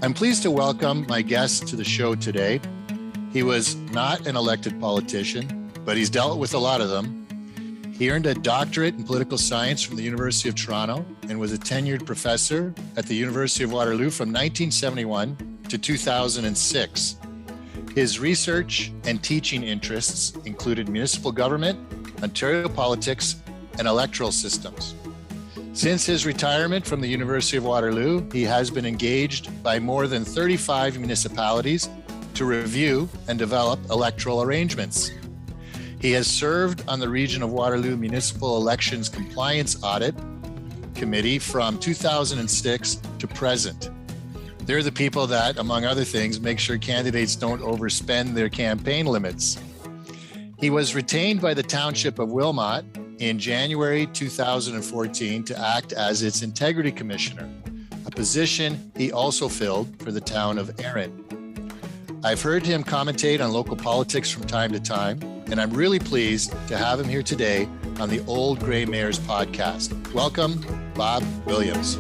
I'm pleased to welcome my guest to the show today. He was not an elected politician, but he's dealt with a lot of them. He earned a doctorate in political science from the University of Toronto and was a tenured professor at the University of Waterloo from 1971 to 2006. His research and teaching interests included municipal government, Ontario politics, and electoral systems. Since his retirement from the University of Waterloo, he has been engaged by more than 35 municipalities to review and develop electoral arrangements. He has served on the Region of Waterloo Municipal Elections Compliance Audit Committee from 2006 to present. They're the people that, among other things, make sure candidates don't overspend their campaign limits. He was retained by the Township of Wilmot in January 2014 to act as its Integrity Commissioner, a position he also filled for the town of Erin. I've heard him commentate on local politics from time to time, and I'm really pleased to have him here today on the Old Grey Mares podcast. Welcome, Bob Williams.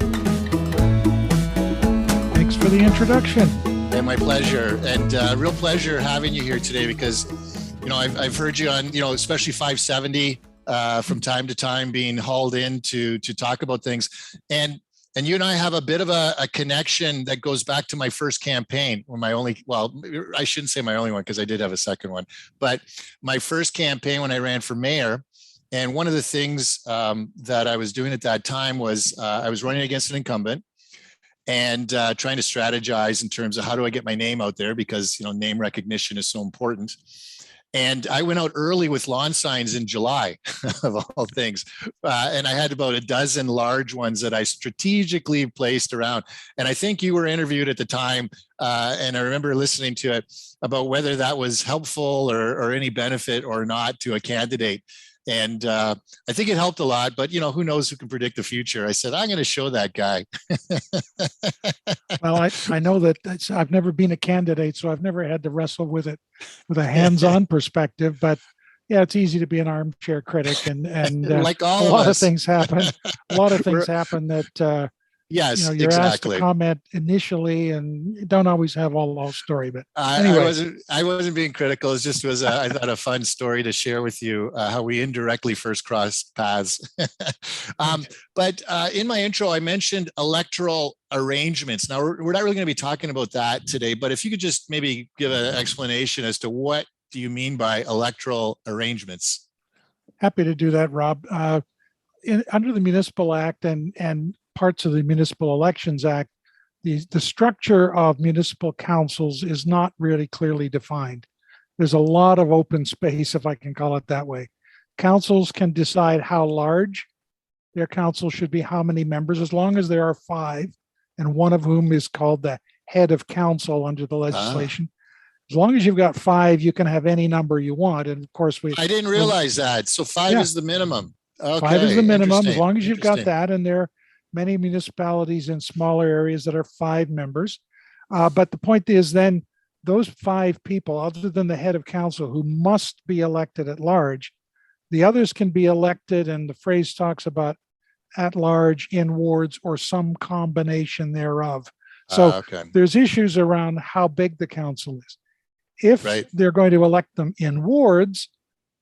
Thanks for the introduction. And my pleasure, and real pleasure having you here today because, you know, I've heard you on, especially 570 from time to time being hauled in to talk about things. And you and I have a bit of a connection that goes back to my first campaign, or I shouldn't say my only one because I did have a second one, but my first campaign when I ran for mayor. And one of the things that I was doing at that time was I was running against an incumbent and trying to strategize in terms of how do I get my name out there because, name recognition is so important. And I went out early with lawn signs in July, of all things. And I had about a dozen large ones that I strategically placed around. And I think you were interviewed at the time, and I remember listening to it about whether that was helpful or any benefit or not to a candidate. And I think it helped a lot, but who knows who can predict the future? I said, I'm going to show that guy. Well, I know that I've never been a candidate, so I've never had to wrestle with it with a hands-on perspective, but yeah, it's easy to be an armchair critic and like a lot of things happen. A lot of things We're- happen that, Yes, you're exactly. asked to comment initially and you don't always have all the whole story, but anyway. I wasn't being critical. It just was, I thought, a fun story to share with you how we indirectly first crossed paths. But in my intro, I mentioned electoral arrangements. Now, we're not really going to be talking about that today, but if you could just maybe give an explanation as to what do you mean by electoral arrangements? happy to do that, Rob. Under the Municipal Act and parts of the Municipal Elections Act, the structure of municipal councils is not really clearly defined. There's a lot of open space, if I can call it that way. Councils can decide how large their council should be, how many members, as long as there are 5, and one of whom is called the head of council under the legislation. As long as you've got 5, you can have any number you want. And of course, I didn't realize that. So 5 is the minimum. Okay, 5 is the minimum, as long as you've got Interesting. that. And there are many municipalities in smaller areas that are 5 members. But the point is then those 5 people, other than the head of council, who must be elected at large, the others can be elected, and the phrase talks about at large, in wards, or some combination thereof. So Okay. there's issues around how big the council is. If Right. they're going to elect them in wards,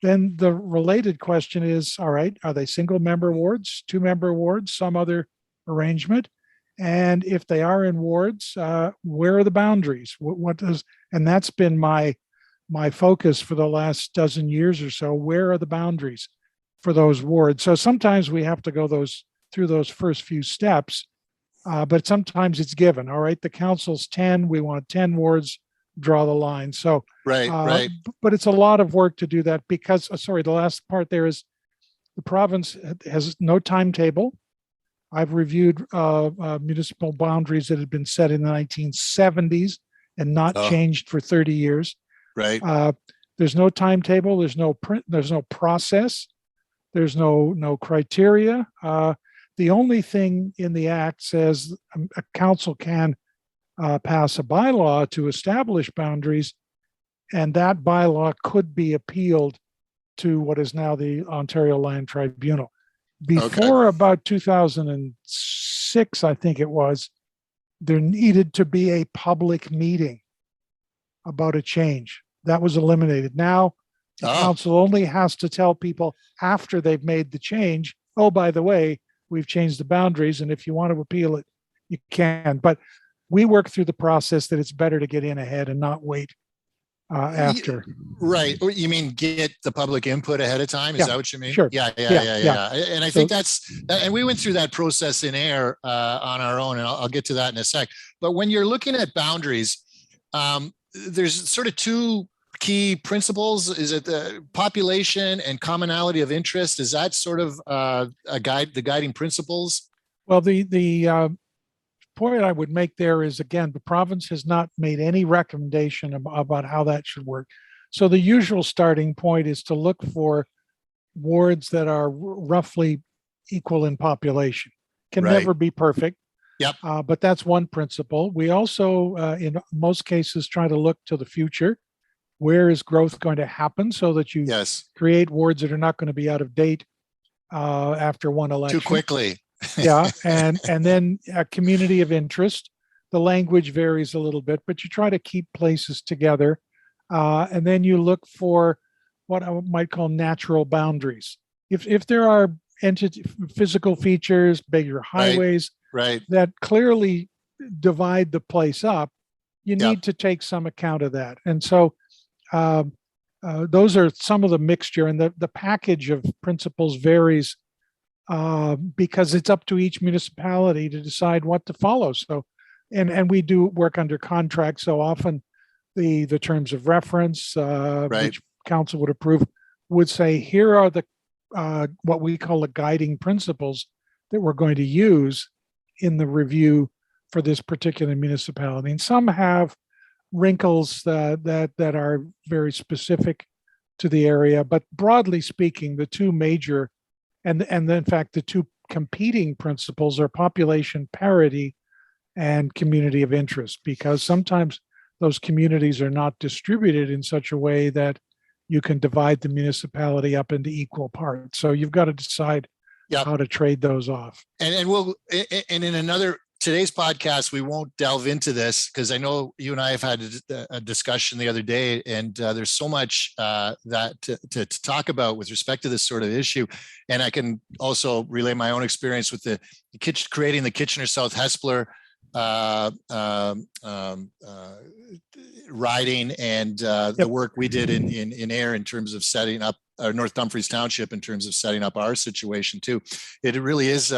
then the related question is, all right, are they single member wards, 2-member wards, some other arrangement? And if they are in wards, where are the boundaries? And that's been my focus for the last dozen years or so. Where are the boundaries for those wards? So sometimes we have to go through those first few steps, but sometimes it's given. All right, the council's 10, we want 10 wards, draw the line. So Right. but it's a lot of work to do that because, the last part there is the province has no timetable. I've reviewed municipal boundaries that had been set in the 1970s and not changed for 30 years. Right. There's no timetable. There's no process. There's no criteria. The only thing in the act says a council can pass a bylaw to establish boundaries, and that bylaw could be appealed to what is now the Ontario Land Tribunal. Before about 2006, I think it was, there needed to be a public meeting about a change. That was eliminated. Now, the council only has to tell people after they've made the change, oh, by the way, we've changed the boundaries, and if you want to appeal it, you can. But we work through the process that it's better to get in ahead and not wait after. Right. Or you mean get the public input ahead of time? Is that what you mean? Sure. Yeah. And I think and we went through that process in air on our own, and I'll get to that in a sec. But when you're looking at boundaries, there's sort of two key principles. Is it the population and commonality of interest? Is that sort of the guiding principles? Well, the point I would make there is, again, the province has not made any recommendation about how that should work. So the usual starting point is to look for wards that are roughly equal in population. Can never be perfect. Yep. But that's one principle. We also, in most cases, try to look to the future. Where is growth going to happen so that you create wards that are not going to be out of date after one election. Too quickly. And then a community of interest. The language varies a little bit, but you try to keep places together. And then you look for what I might call natural boundaries. If there are physical features, bigger highways that clearly divide the place up, you need to take some account of that. And so those are some of the mixture, and the package of principles varies because it's up to each municipality to decide what to follow. So, and we do work under contract. So often the terms of reference, which council would approve, would say, here are the what we call the guiding principles that we're going to use in the review for this particular municipality. And some have wrinkles that are very specific to the area, but broadly speaking, the two major and in fact the two competing principles are population parity and community of interest, because sometimes those communities are not distributed in such a way that you can divide the municipality up into equal parts. So you've got to decide how to trade those off. And in today's podcast, we won't delve into this because I know you and I have had a discussion the other day, and there's so much that to talk about with respect to this sort of issue. And I can also relay my own experience with creating the Kitchener South Hespeler riding and the work we did in air in terms of setting up North Dumfries Township in terms of setting up our situation too. It really is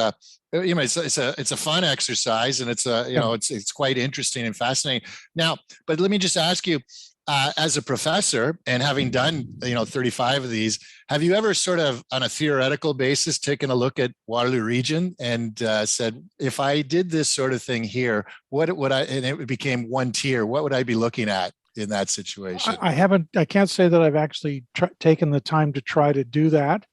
it's a fun exercise, and it's it's quite interesting and fascinating. Now, but let me just ask you, as a professor and having done 35 of these, have you ever sort of on a theoretical basis taken a look at Waterloo Region and said, if I did this sort of thing here, what would and it became one tier, what would I be looking at in that situation? I can't say that I've actually taken the time to try to do that,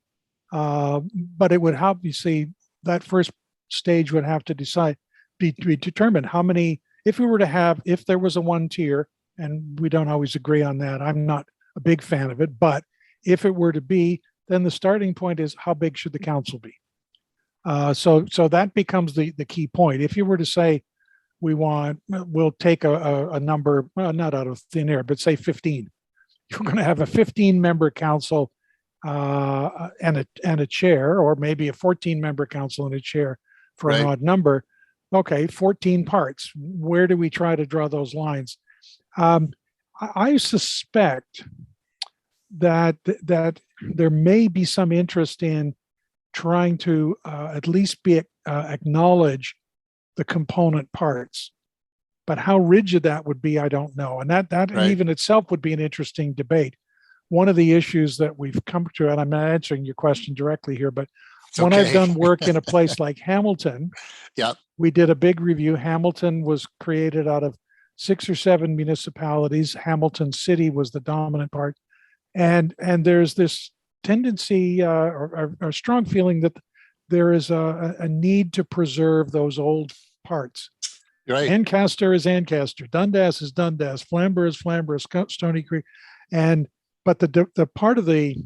but it would help. You see, that first stage would have to be determined how many, if there was a one tier, and we don't always agree on that. I'm not a big fan of it, but if it were to be, then the starting point is how big should the council be? So that becomes the key point. If you were to say, we'll take a number, not out of thin air, but say 15. You're going to have a 15-member council and a chair, or maybe a 14-member council and a chair for an odd number. Okay, 14 parts. Where do we try to draw those lines? I suspect that there may be some interest in trying to at least acknowledge the component parts, but how rigid that would be, I don't know. And that even itself would be an interesting debate. One of the issues that we've come to, and I'm not answering your question directly here, but when I've done work in a place like Hamilton, we did a big review. Hamilton was created out of 6 or 7 municipalities. Hamilton City was the dominant part. And there's this tendency or strong feeling that there is a need to preserve those old parts. Ancaster is Ancaster, Dundas is Dundas, Flamborough is Flamborough, Stony Creek. But the part of the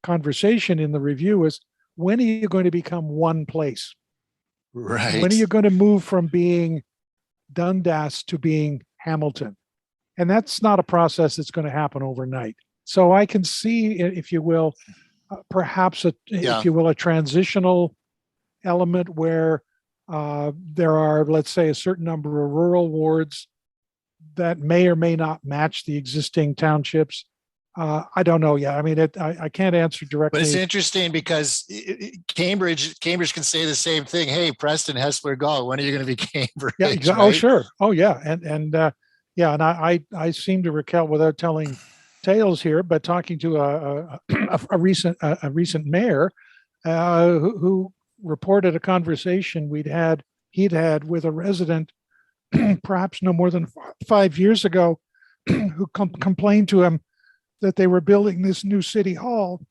conversation in the review is, when are you going to become one place? When are you going to move from being Dundas to being Hamilton. And that's not a process that's going to happen overnight. So I can see, if you will, perhaps if you will, a transitional element where there are, let's say, a certain number of rural wards that may or may not match the existing townships. I don't know yet. I mean, I can't answer directly. But it's interesting because Cambridge can say the same thing. Hey, Preston, Hessler, Gall, when are you going to be Cambridge? Yeah, exactly. Right? Oh, sure. Oh, yeah. And I seem to recall, without telling tales here, but talking to a recent mayor who reported a conversation he'd had with a resident perhaps no more than 5 years ago who complained to him that they were building this new city hall.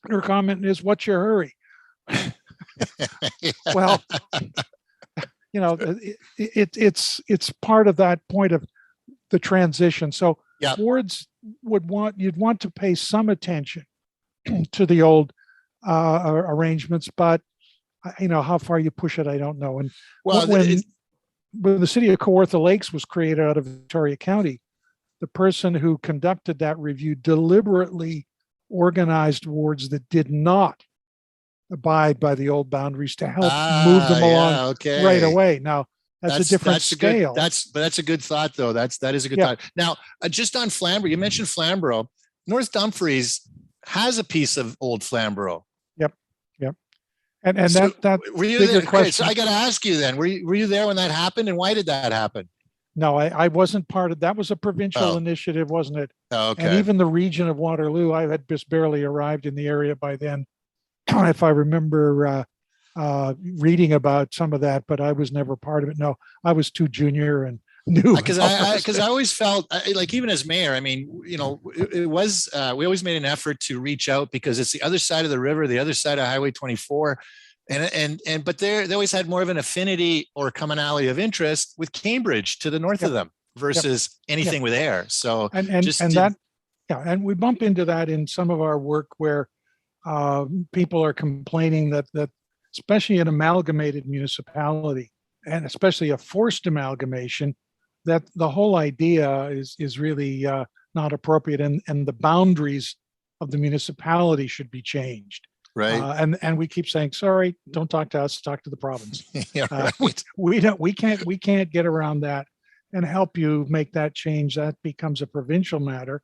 Her comment is, "What's your hurry?" Well, it's part of that point of the transition. So wards you'd want to pay some attention to the old arrangements, but how far you push it, I don't know. And when the city of Kawartha Lakes was created out of Victoria County, the person who conducted that review deliberately organized wards that did not abide by the old boundaries to help move them along right away. Now, that's a different scale. That's a good thought, though. That is a good thought. Now, just on Flamborough, you mentioned Flamborough. North Dumfries has a piece of old Flamborough. Yep. And so that were you there? Okay, so I got to ask you then, were you there when that happened, and why did that happen? No, I wasn't part of that. Was a provincial initiative, wasn't it? Oh, okay. And even the region of Waterloo, I had just barely arrived in the area by then. If I remember reading about some of that, but I was never part of it. No, I was too junior and new. Because I always felt like, even as mayor, I mean, it was we always made an effort to reach out because it's the other side of the river, the other side of Highway 24. But they always had more of an affinity or commonality of interest with Cambridge to the north of them versus anything with Ayr. So and we bump into that in some of our work where people are complaining that especially an amalgamated municipality, and especially a forced amalgamation, that the whole idea is really not appropriate, and the boundaries of the municipality should be changed. Right. And we keep saying, sorry, don't talk to us, talk to the province. Right. We can't get around that and help you make that change. That becomes a provincial matter.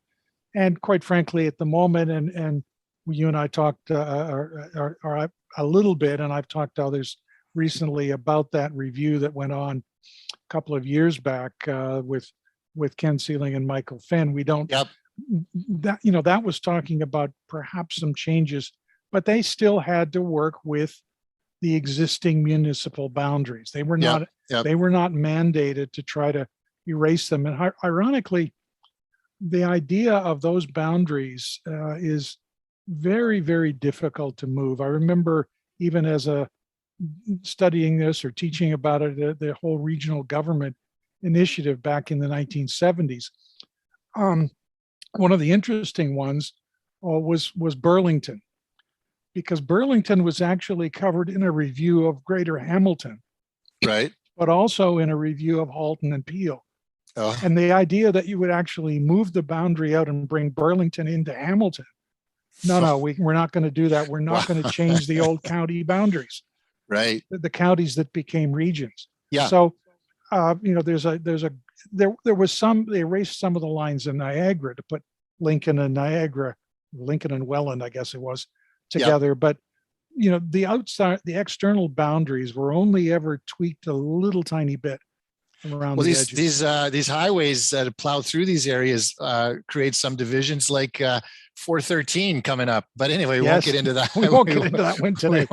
And quite frankly, at the moment, and you and I talked a little bit, and I've talked to others recently about that review that went on a couple of years back with Ken Sealing and Michael Finn. We don't that was talking about perhaps some changes, but they still had to work with the existing municipal boundaries. They were not mandated to try to erase them. And ironically, the idea of those boundaries is very, very difficult to move. I remember even as studying this or teaching about it, the whole regional government initiative back in the 1970s. One of the interesting ones was Burlington, because Burlington was actually covered in a review of Greater Hamilton, right? But also in a review of Halton and Peel. Oh. And the idea that you would actually move the boundary out and bring Burlington into Hamilton. No, we're not going to do that. We're not going to change the old county boundaries. Right. The counties that became regions. Yeah. So, there was they erased some of the lines in Niagara to put Lincoln and Welland, I guess it was, together. Yep. But, the external boundaries were only ever tweaked a little tiny bit around the edges. These highways that plow through these areas create some divisions, like 413 coming up. But anyway, we won't get into that. We won't get into that one today.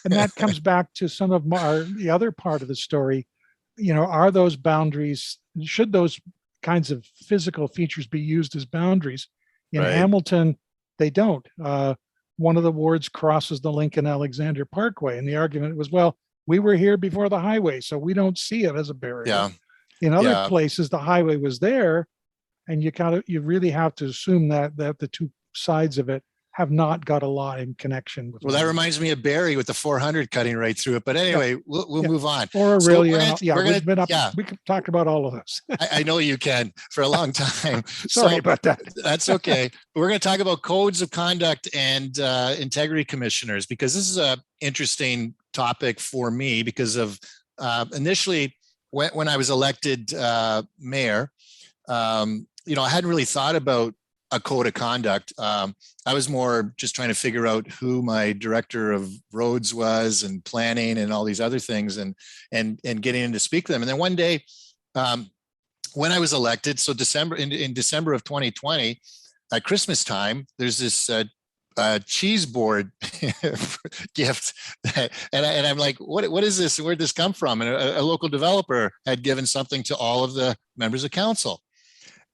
And that comes back to some of the other part of the story. Are those boundaries, should those kinds of physical features be used as boundaries? In Hamilton, they don't. One of the wards crosses the Lincoln Alexander Parkway, and the argument was, well, we were here before the highway, so we don't see it as a barrier. Yeah. In other places, the highway was there, and you really have to assume that the two sides of it have not got a lot in connection with. Well, that reminds me of Barry with the 400 cutting right through it. But anyway, we'll move on. Or So Aurelia. yeah, we can talk about all of those. I know you can for a long time. Sorry about that. That's okay. But we're going to talk about codes of conduct and integrity commissioners, because this is a interesting topic for me because of initially when I was elected mayor, I hadn't really thought about a code of conduct. I was more just trying to figure out who my director of roads was and planning and all these other things, and getting in to speak to them. And then one day, when I was elected, so in December of 2020, at Christmas time, there's this cheese board gift, and I'm like, what is this? Where'd this come from? And a local developer had given something to all of the members of council,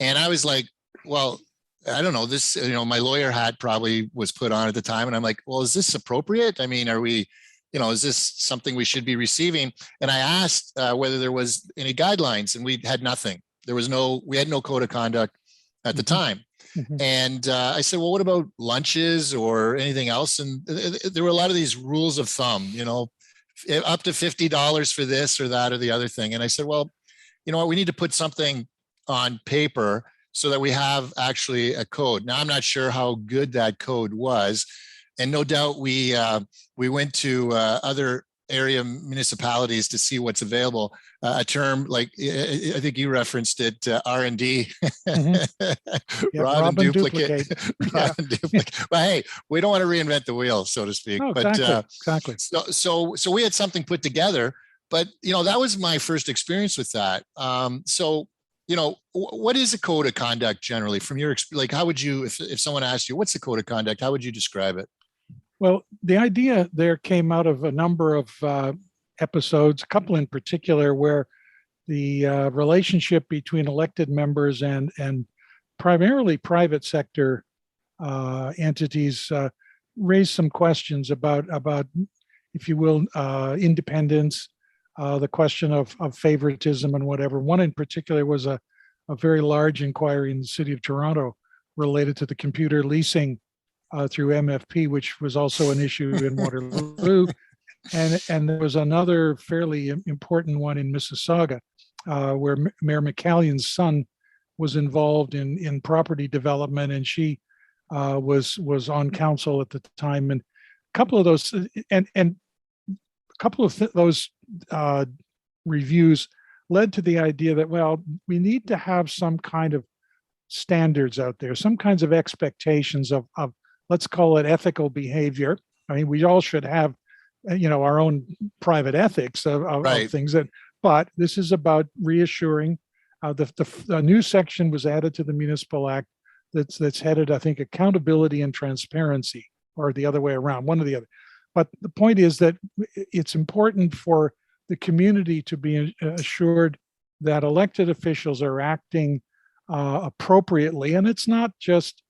and I was like, well, I don't know, this, my lawyer hat probably was put on at the time. And I'm like, well, is this appropriate? I mean, are we, is this something we should be receiving? And I asked whether there was any guidelines, and we had nothing. We had no code of conduct at the time. Mm-hmm. And I said, well, what about lunches or anything else? And there were a lot of these rules of thumb, up to $50 for this or that or the other thing. And I said, well, you know what, we need to put something on paper so that we have actually a code. Now, I'm not sure how good that code was. And no doubt we went to other area municipalities to see what's available. A term like, I think you referenced it, R&D. Mm-hmm. Yeah, Rob and duplicate. Rob and duplicate. But hey, we don't want to reinvent the wheel, so to speak. Oh, but exactly. So we had something put together, but that was my first experience with that. What is a code of conduct generally from your experience? Like, how would you, if someone asked you, what's the code of conduct, how would you describe it? Well, the idea there came out of a number of episodes, a couple in particular, where the relationship between elected members and primarily private sector entities raised some questions about, if you will, independence, the question of favoritism and whatever. One in particular was a very large inquiry in the city of Toronto related to the computer leasing through MFP, which was also an issue in Waterloo. And there was another fairly important one in Mississauga, where Mayor McCallion's son was involved in property development, and she was on council at the time. And a couple of those those reviews led to the idea that, well, we need to have some kind of standards out there, some kinds of expectations of let's call it ethical behavior. I mean, we all should have, our own private ethics of things but this is about reassuring. The new section was added to the Municipal Act that's headed, I think, accountability and transparency, or the other way around, one or the other. But the point is that it's important for the community to be assured that elected officials are acting appropriately. And it's not just,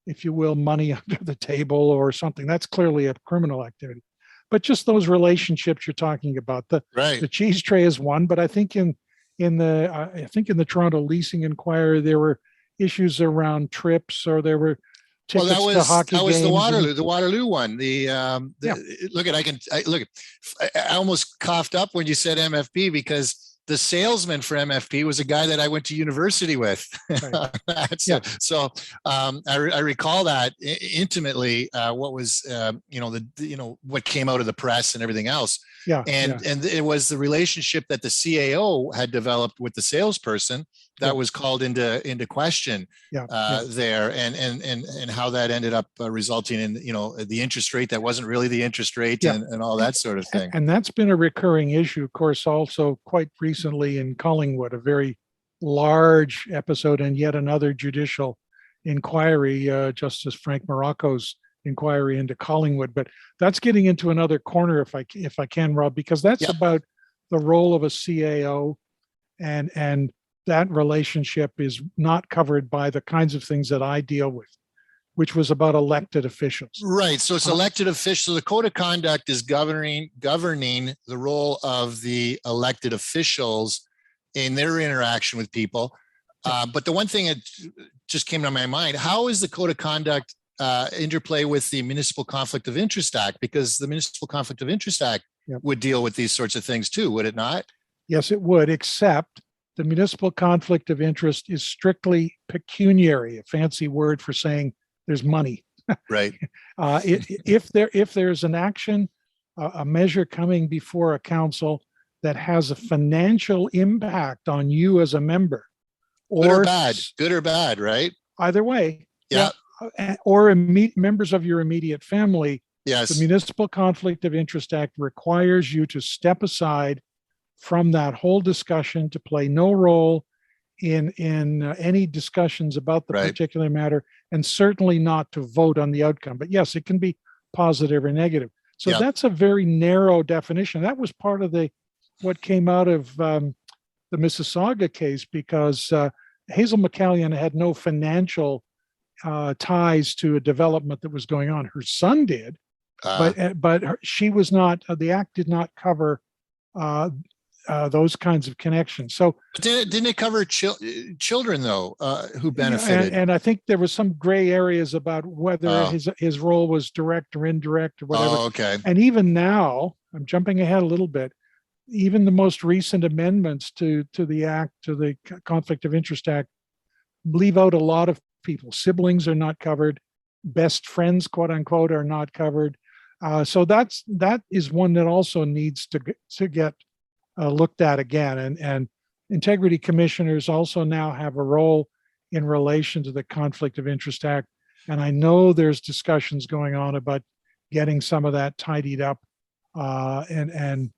if you will, money under the table or something. That's clearly a criminal activity. But just those relationships you're talking about. The cheese tray is one, but I think in the Toronto leasing inquiry, there were issues around trips, or there were tickets to hockey games. That was the Waterloo one. I almost coughed up when you said MFP, because the salesman for MFP was a guy that I went to university with. Right. So I recall that intimately. What was what came out of the press and everything else. And it was the relationship that the CAO had developed with the salesperson that was called into question there, and how that ended up resulting in the interest rate that wasn't really the interest rate, and all that sort of thing. And that's been a recurring issue, of course, also quite recently in Collingwood, a very large episode, and yet another judicial inquiry, Justice Frank Morocco's inquiry into Collingwood. But that's getting into another corner, if I can, Rob, because that's about the role of a CAO, and that relationship is not covered by the kinds of things that I deal with, which was about elected officials. Right. So it's elected officials. So the code of conduct is governing the role of the elected officials in their interaction with people. But the one thing that just came to my mind, how is the code of conduct interplay with the Municipal Conflict of Interest Act, because the Municipal Conflict of Interest Act would deal with these sorts of things too, would it not? Yes, it would, except the municipal conflict of interest is strictly pecuniary, a fancy word for saying there's money. Right. If there's an action, a measure coming before a council that has a financial impact on you as a member, or good or bad, right? Either way, yeah. Or members of your immediate family, yes, the Municipal Conflict of Interest Act requires you to step aside from that whole discussion, to play no role in any discussions about the particular matter, and certainly not to vote on the outcome. But yes, it can be positive or negative. So that's a very narrow definition. That was part of what came out of the Mississauga case, because Hazel McCallion had no financial ties to a development that was going on. Her son did, but she was not. The act did not cover those kinds of connections. So didn't it cover children though, who benefited? And I think there was some gray areas about whether his role was direct or indirect or whatever. Okay. And even now, I'm jumping ahead a little bit. Even the most recent amendments to the act, to the Conflict of Interest Act, leave out a lot of people. Siblings are not covered. Best friends, quote unquote, are not covered. So that is one that also needs to get looked at again. And integrity commissioners also now have a role in relation to the Conflict of Interest Act. And I know there's discussions going on about getting some of that tidied up and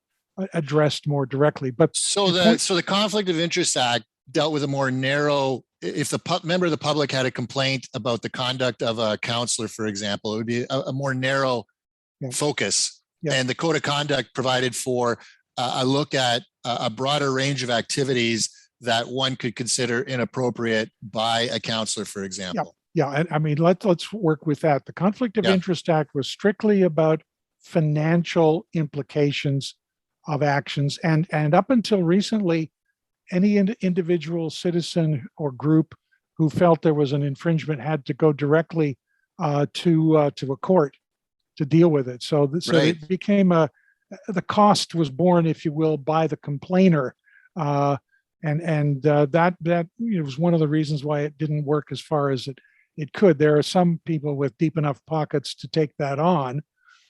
addressed more directly. But so the Conflict of Interest Act dealt with a more narrow. If the member of the public had a complaint about the conduct of a councillor, for example, it would be a more narrow focus. And the code of conduct provided for a look at a broader range of activities that one could consider inappropriate by a councillor, for example. And I mean, let's work with that. The Conflict of Interest Act was strictly about financial implications of actions, and up until recently, any individual citizen or group who felt there was an infringement had to go directly to a court to deal with it. So it became the cost was borne, if you will, by the complainer, that was one of the reasons why it didn't work as far as it could. There are some people with deep enough pockets to take that on.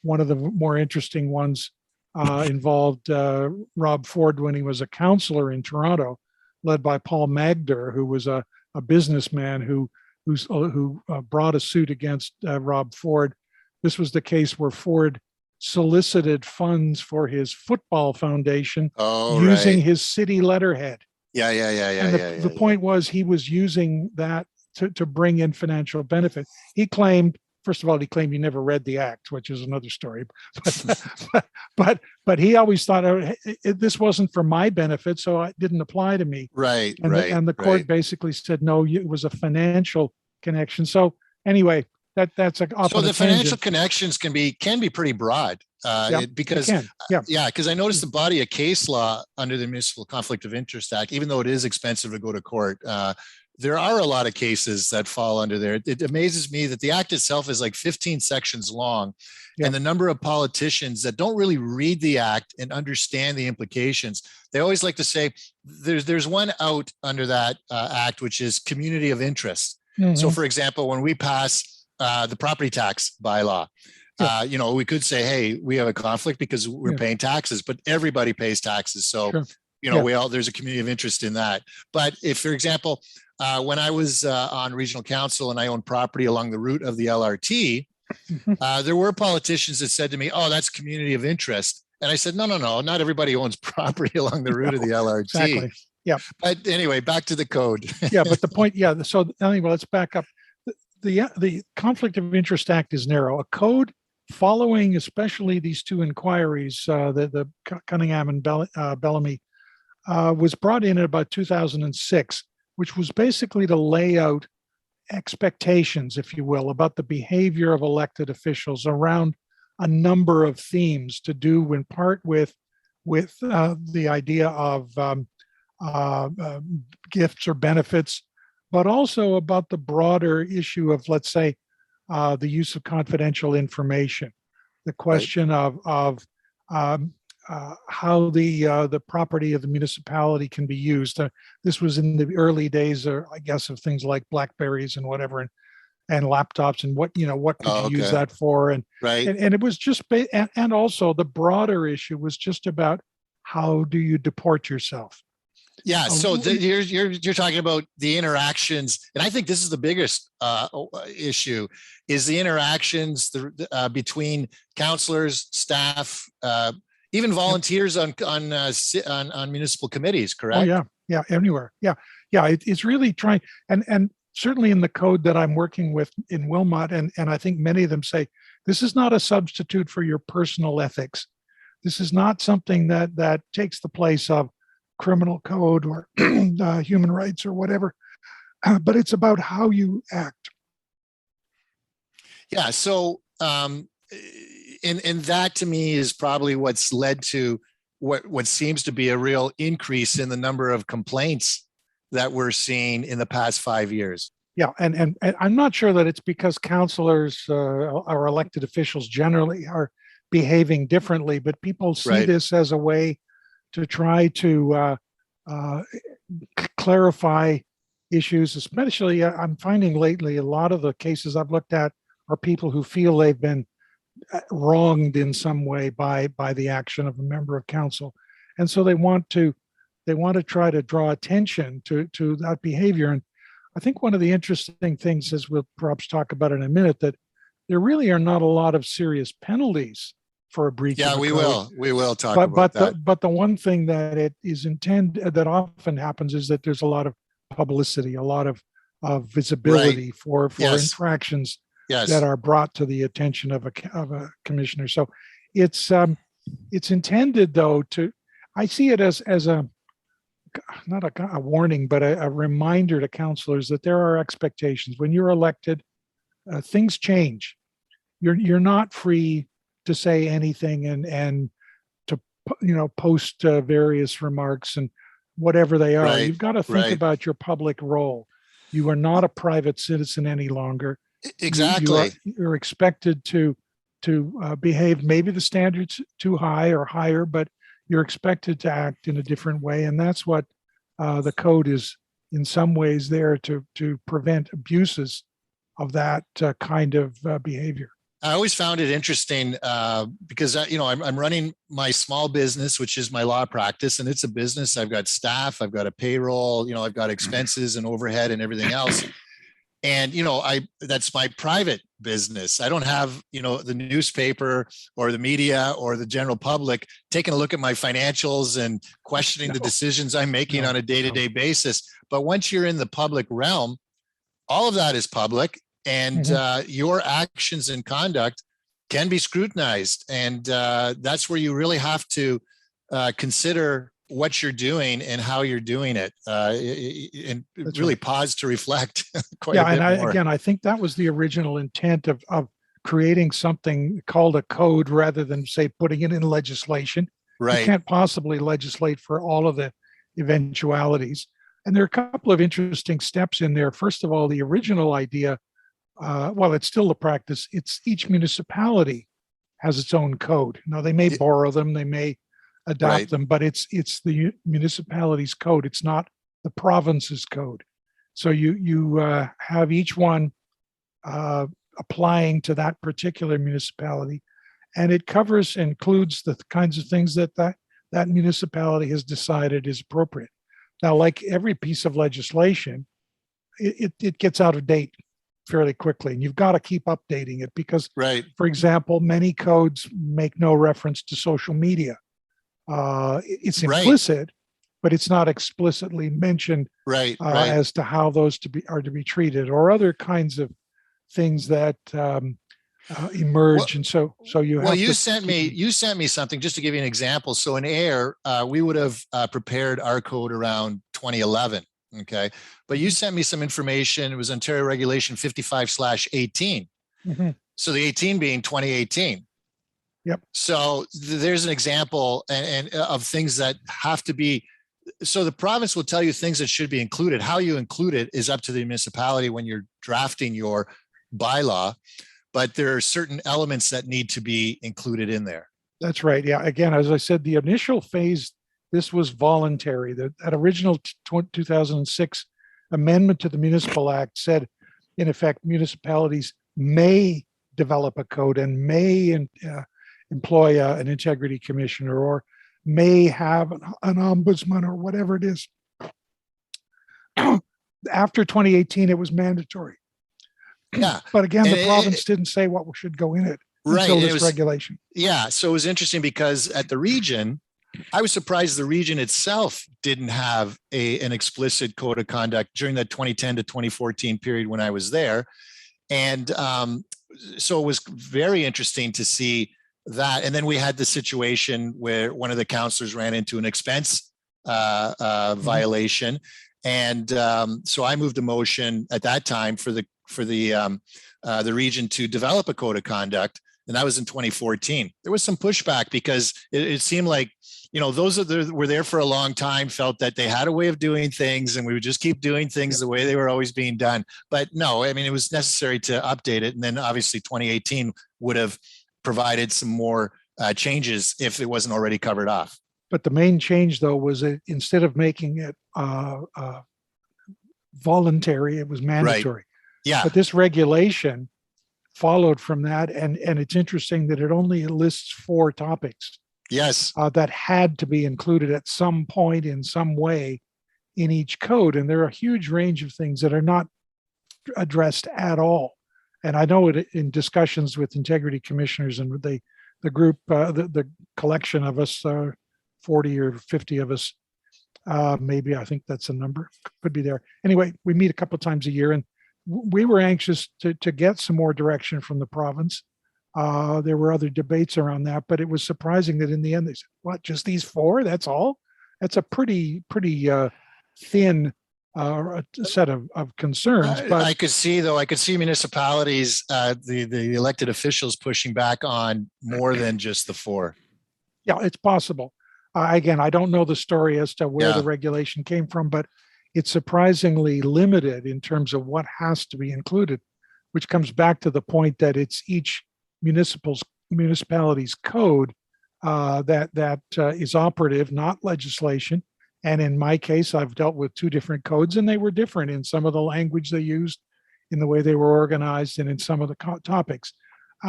One of the more interesting ones involved Rob Ford when he was a councillor in Toronto, led by Paul Magder, who was a businessman who brought a suit against Rob Ford. This was the case where Ford solicited funds for his football foundation using his city letterhead. The point was he was using that to bring in financial benefit. He claimed, first of all, he never read the act, which is another story. But he always thought this wasn't for my benefit, so it didn't apply to me. And the court basically said no, it was a financial connection. So anyway, that's so the financial connections can be pretty broad because I noticed the body of case law under the Municipal Conflict of Interest Act, even though it is expensive to go to court, there are a lot of cases that fall under there. It amazes me that the act itself is like 15 sections long, and the number of politicians that don't really read the act and understand the implications. They always like to say there's one out under that act, which is community of interest. So for example, when we pass the property tax bylaw, we could say, hey, we have a conflict because we're paying taxes, but everybody pays taxes. So, there's a community of interest in that. But if, for example, when I was on regional council and I owned property along the route of the LRT, there were politicians that said to me, oh, that's community of interest. And I said, no, not everybody owns property along the route of the LRT. Exactly. Yeah. But anyway, back to the code. But the point, so anyway, let's back up. The Conflict of Interest Act is narrow. A code following especially these two inquiries, the Cunningham and Bellamy, was brought in about 2006, which was basically to lay out expectations, if you will, about the behavior of elected officials around a number of themes to do in part with the idea of gifts or benefits, but also about the broader issue of, let's say, the use of confidential information, the question of how the property of the municipality can be used. This was in the early days, I guess, of things like Blackberries and whatever, and laptops, and what could Oh, you use okay. that for, and Right. it was just and also the broader issue was just about how do you deport yourself. Yeah. So We- you're talking about the interactions, and I think this is the biggest issue: is the interactions between counselors, staff, even volunteers on municipal committees. Oh Correct. yeah, yeah, anywhere. Yeah, yeah. It's really trying, and certainly in the code that I'm working with in Wilmot, and I think many of them say this is not a substitute for your personal ethics. This is not something that takes the place of criminal code or human rights or whatever, but it's about how you act. Yeah. So, and that to me is probably what's led to what seems to be a real increase in the number of complaints that we're seeing in the past 5 years. Yeah, and I'm not sure that it's because counselors or elected officials generally are behaving differently, but people see Right. this as a way to try to clarify issues. Especially, I'm finding lately a lot of the cases I've looked at are people who feel they've been wronged in some way by the action of a member of council, and so they want to try to draw attention to that behavior. And I think one of the interesting things, as we'll perhaps talk about in a minute, that there really are not a lot of serious penalties for a breach of Yeah, a we code. will. We will talk But about that. the one thing that it is intended that often happens is that there's a lot of publicity, a lot of Right. visibility for Yes. infractions that Yes. are brought to the attention of a commissioner. So it's intended though to, I see it as a not a warning, but a reminder to counselors that there are expectations. When you're elected, things change. You're not free to say anything and to post various remarks and whatever they are. Right. You've got to think Right. about your public role. You are not a private citizen any longer. Exactly. You're expected to behave. Maybe the standard's too high or higher, but you're expected to act in a different way, and that's what the code is in some ways there to prevent abuses of that kind of behavior. I always found it interesting because I'm running my small business, which is my law practice, and it's a business. I've got staff, I've got a payroll, I've got expenses and overhead and everything else. And that's my private business. I don't have the newspaper or the media or the general public taking a look at my financials and questioning the decisions I'm making on a day-to-day basis. But once you're in the public realm, all of that is public, and your actions and conduct can be scrutinized, and that's where you really have to consider what you're doing and how you're doing it, and That's really right. pause to reflect quite Yeah, a bit and more. I think that was the original intent of creating something called a code rather than say putting it in legislation. You Right. can't possibly legislate for all of the eventualities. And there are a couple of interesting steps in there. First of all, the original idea, well, it's still the practice. It's each municipality has its own code. Now they may borrow them, they may adopt Right. them, but it's the municipality's code. It's not the province's code. So you have each one applying to that particular municipality, and it includes the kinds of things that municipality has decided is appropriate. Now, like every piece of legislation, it gets out of date fairly quickly, and you've got to keep updating it because, Right. for example, many codes make no reference to social media. It's implicit, but it's not explicitly mentioned Right. as to how those are to be treated, or other kinds of things that emerge. And so you have you sent me something just to give you an example. So in AIR, we would have prepared our code around 2011. Okay. But you sent me some information. It was Ontario Regulation 55/18. So the 18 being 2018. Yep. So there's an example and of things that have to be. So the province will tell you things that should be included. How you include it is up to the municipality when you're drafting your bylaw, but there are certain elements that need to be included in there. That's right. Yeah. Again, as I said, the initial phase, this was voluntary. That original 2006 amendment to the Municipal Act said, in effect, municipalities may develop a code and may employ an integrity commissioner or may have an ombudsman or whatever it is. After 2018, it was mandatory. Yeah. But again, the province didn't say what should go in it until this regulation. Yeah. So it was interesting because at the region, I was surprised the region itself didn't have an explicit code of conduct during that 2010 to 2014 period when I was there. And so it was very interesting to see that. And then we had the situation where one of the councillors ran into an expense violation. And so I moved a motion at that time for the region to develop a code of conduct. And that was in 2014. There was some pushback because it seemed like, those that were there for a long time felt that they had a way of doing things and we would just keep doing things the way they were always being done. But no, I mean, it was necessary to update it. And then obviously 2018 would have provided some more changes if it wasn't already covered off. But the main change, though, was that instead of making it voluntary, it was mandatory. Right. Yeah. But this regulation followed from that. And it's interesting that it only lists 4 topics. Yes. That had to be included at some point in some way in each code. And there are a huge range of things that are not addressed at all. And I know it in discussions with integrity commissioners and the group, the collection of us, 40 or 50 of us, maybe, I think that's a number, could be there. Anyway, we meet a couple of times a year and we were anxious to get some more direction from the province. There were other debates around that, but it was surprising that in the end they said, "What? Just these 4? That's all?" That's a pretty thin set of concerns. But I could see municipalities, the elected officials pushing back on more than just the 4. Yeah, it's possible. Again, I don't know the story as to where the regulation came from, but it's surprisingly limited in terms of what has to be included, which comes back to the point that it's each municipality's code that is operative, not legislation. And in my case, I've dealt with 2 different codes, and they were different in some of the language they used, in the way they were organized, and in some of the topics.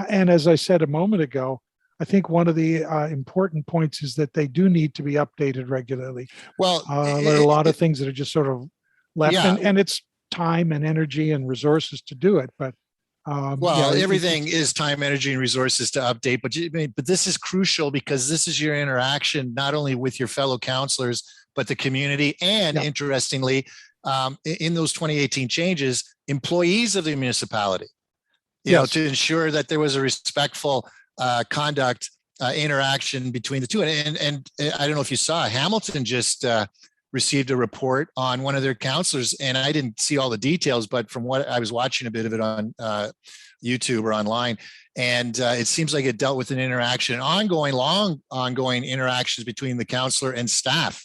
And as I said a moment ago, I think one of the important points is that they do need to be updated regularly. Well, there are a lot of things that are just sort of left, and it's time and energy and resources to do it. But everything is time, energy, and resources to update. But this is crucial because this is your interaction not only with your fellow councillors, but the community. And interestingly, in those 2018 changes, employees of the municipality, to ensure that there was a respectful conduct interaction between the two. And I don't know if you saw, Hamilton just received a report on one of their councillors, and I didn't see all the details, but from what I was watching a bit of it on YouTube or online, and it seems like it dealt with an interaction, ongoing interactions between the councillor and staff.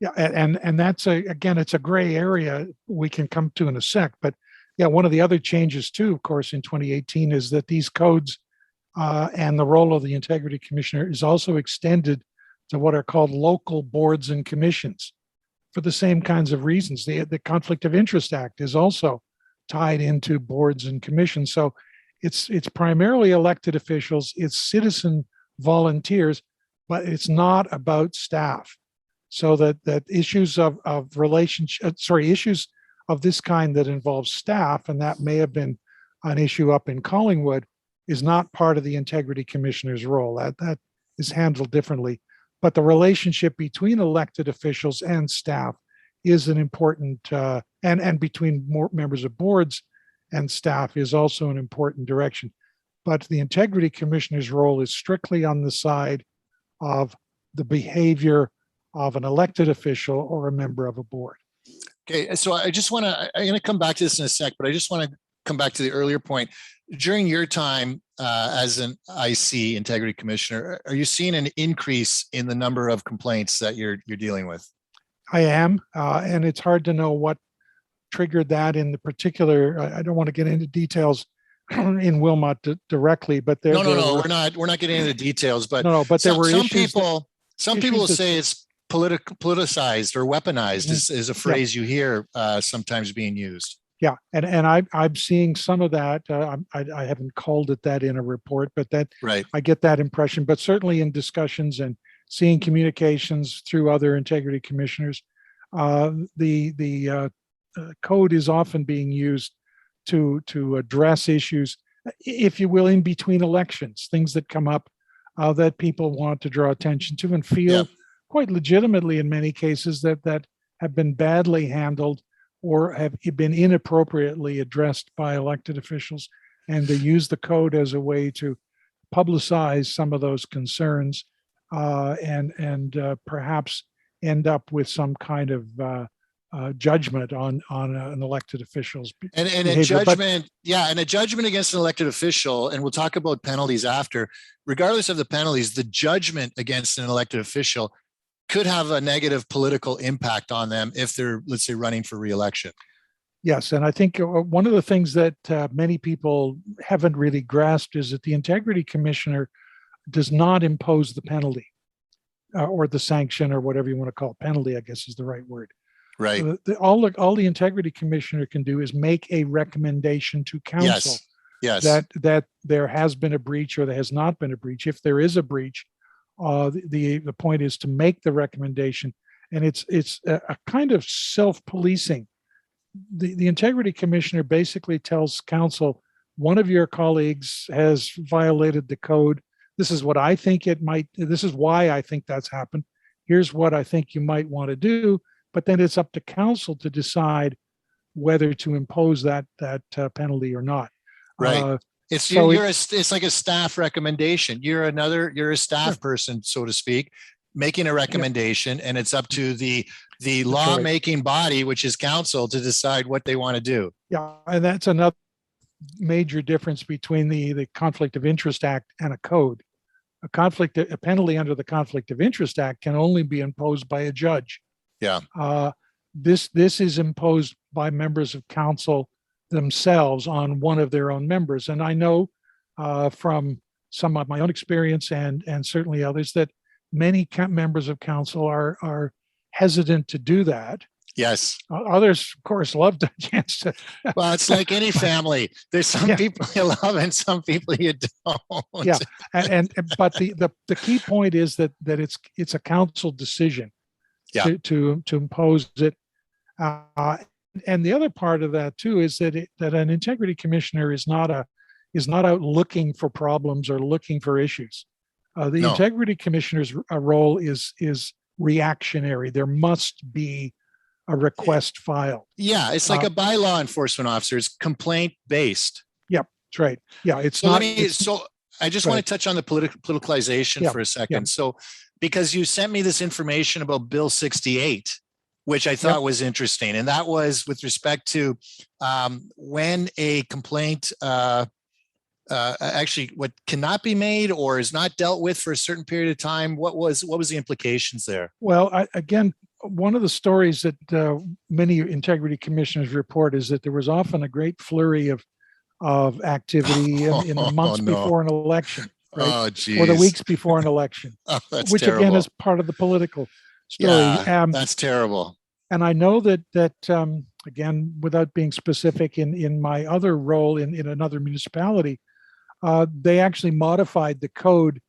Yeah, and that's again, it's a gray area we can come to in a sec. But yeah, one of the other changes too, of course, in 2018 is that these codes and the role of the integrity commissioner is also extended to what are called local boards and commissions for the same kinds of reasons. The Conflict of Interest Act is also tied into boards and commissions. So it's primarily elected officials, it's citizen volunteers, but it's not about staff. So that issues of issues of this kind that involve staff, and that may have been an issue up in Collingwood, is not part of the integrity commissioner's role. That is handled differently. But the relationship between elected officials and staff is an important, and between more members of boards and staff is also an important direction. But the integrity commissioner's role is strictly on the side of the behavior of an elected official or a member of a board. Okay, so I'm going to come back to this in a sec, but I just want to come back to the earlier point. During your time as an IC, integrity commissioner, are you seeing an increase in the number of complaints that you're dealing with? I am, and it's hard to know what triggered that in the particular. I don't want to get into details in Wilmot directly, but there No. were, We're not getting into the details, but but there were some issues. some people will say it's politicized or weaponized is a phrase you hear sometimes being used. Yeah, and I'm seeing some of that. I haven't called it that in a report, but that Right. I get that impression. But certainly in discussions and seeing communications through other integrity commissioners, the code is often being used to address issues, if you will, in between elections, things that come up that people want to draw attention to and feel quite legitimately in many cases that have been badly handled or have been inappropriately addressed by elected officials, and they use the code as a way to publicize some of those concerns and perhaps end up with some kind of judgment on an elected official's and behavior. a judgment, and a judgment against an elected official. And we'll talk about penalties after. Regardless of the penalties, the judgment against an elected official could have a negative political impact on them if they're, let's say, running for re-election. Yes, and I think one of the things that many people haven't really grasped is that the integrity commissioner does not impose the penalty or the sanction or whatever you want to call it. Penalty, I guess, is the right word. Right. All the integrity commissioner can do is make a recommendation to council that there has been a breach or there has not been a breach. If there is a breach, the point is to make the recommendation, and it's a kind of self-policing. The integrity commissioner basically tells council, one of your colleagues has violated the code. This is what I think this is why I think that's happened. Here's what I think you might want to do. But then it's up to council to decide whether to impose that penalty or not. Right. It's like a staff recommendation. You're a staff person, so to speak, making a recommendation, and it's up to the lawmaking body, which is council, to decide what they want to do. Yeah, and that's another major difference between the Conflict of Interest Act and a code. A penalty under the Conflict of Interest Act can only be imposed by a judge. Yeah. This is imposed by members of council themselves on one of their own members. And I know from some of my own experience and certainly others that many members of council are hesitant to do that. Yes. Others, of course, love the chance to. Well, it's like any family. There's some people you love and some people you don't. Yeah, but the key point is that it's a council decision to impose it. And the other part of that too is that an integrity commissioner is not out looking for problems or looking for issues. The integrity commissioner's role is reactionary. There must be a request filed. Yeah, it's like a bylaw enforcement officer. It's complaint based. Yep, that's right. Yeah, it's so not. I just want to touch on the politicalization for a second. Yeah. So, because you sent me this information about Bill 68, which I thought was interesting, and that was with respect to when a complaint actually what cannot be made or is not dealt with for a certain period of time. What was the implications there? Well, again, one of the stories that many integrity commissioners report is that there was often a great flurry of activity in the months before an election, right? Or the weeks before an election, which terrible. Again is part of the political story. Yeah, that's terrible. And I know that again, without being specific, in my other role in another municipality, they actually modified the code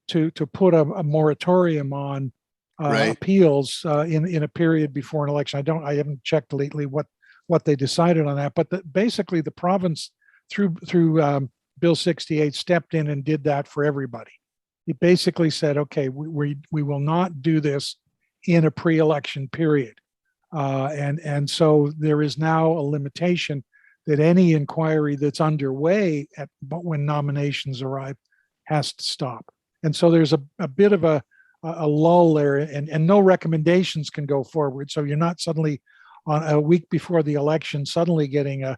to put a moratorium on appeals in a period before an election. I haven't checked lately what they decided on that, but basically the province through Bill 68 stepped in and did that for everybody. It basically said, okay, we will not do this in a pre-election period. And so there is now a limitation that any inquiry that's underway but when nominations arrive has to stop. And so there's a bit of a lull there, and no recommendations can go forward. So you're not suddenly on a week before the election suddenly getting an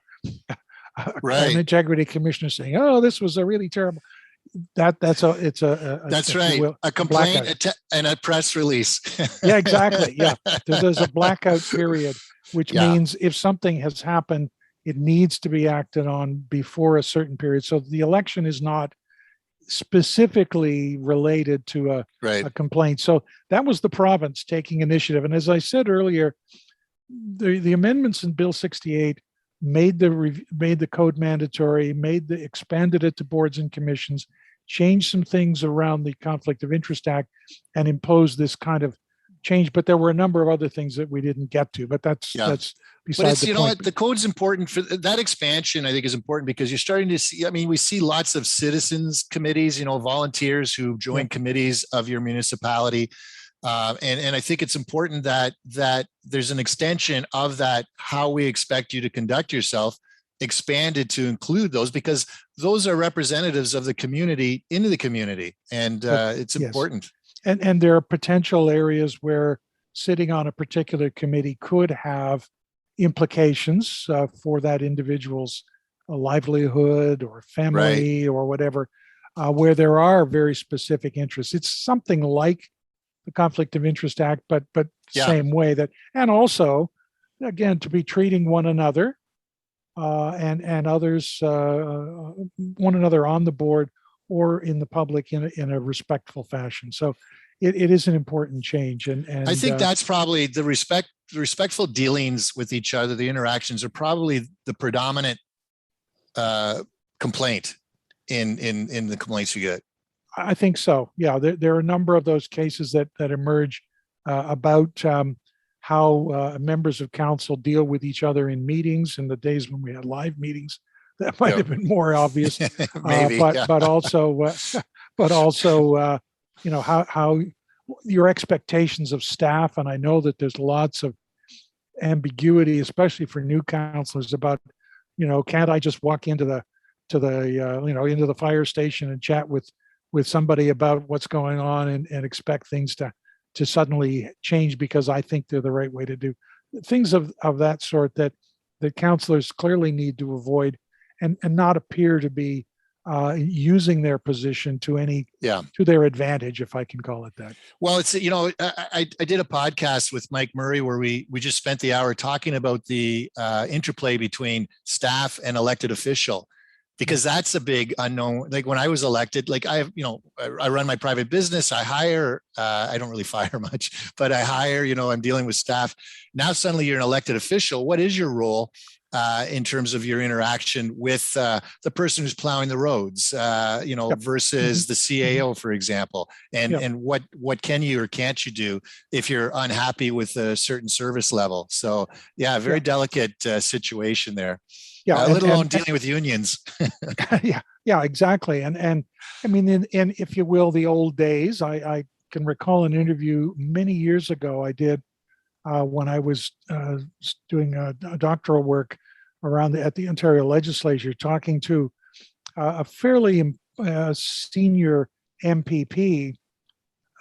integrity commissioner saying, "Oh, this was a really terrible." That's right. A complaint and a press release. Yeah, exactly. Yeah, there's a blackout period, which means if something has happened it needs to be acted on before a certain period. So the election is not specifically related to a complaint. So that was the province taking initiative. And as I said earlier, the amendments in Bill 68 made the code mandatory, expanded it to boards and commissions, changed some things around the Conflict of Interest Act, and imposed this kind of change. But there were a number of other things that we didn't get to. But that's but it's, you know what, the code's important for that expansion. I think is important because you're starting to see, I mean, we see lots of citizens committees, volunteers who join committees of your municipality. And I think it's important that there's an extension of that, how we expect you to conduct yourself, expanded to include those, because those are representatives of the community into the community. And it's important. And there are potential areas where sitting on a particular committee could have implications for that individual's livelihood or family or whatever, where there are very specific interests. It's something like the Conflict of Interest Act, but same way that, and also, again, to be treating one another and others, one another on the board or in the public in a respectful fashion. So it is an important change. And I think that's probably the respectful dealings with each other, the interactions are probably the predominant complaint in the complaints you get. I think so. Yeah, there are a number of those cases that emerge about how members of council deal with each other in meetings. In the days when we had live meetings, that might have been more obvious. Maybe, but also, how your expectations of staff, and I know that there's lots of ambiguity, especially for new councillors, about can't I just walk into the fire station and chat with somebody about what's going on and expect things to suddenly change because I think they're the right way to do things of that sort that councillors clearly need to avoid and not appear to be using their position to their advantage, if I can call it that. Well, it's, I did a podcast with Mike Murray where we just spent the hour talking about the interplay between staff and elected official, because that's a big unknown. Like when I was elected, like I run my private business, I hire, I don't really fire much, but I hire, I'm dealing with staff. Now suddenly you're an elected official. What is your role in terms of your interaction with the person who's plowing the roads, versus the CAO, for example, and what can you or can't you do if you're unhappy with a certain service level? So very delicate situation there. Yeah, let alone dealing with unions. yeah, exactly. And I mean, in if you will, the old days, I can recall an interview many years ago I did when I was doing a doctoral work at the Ontario Legislature, talking to a fairly senior MPP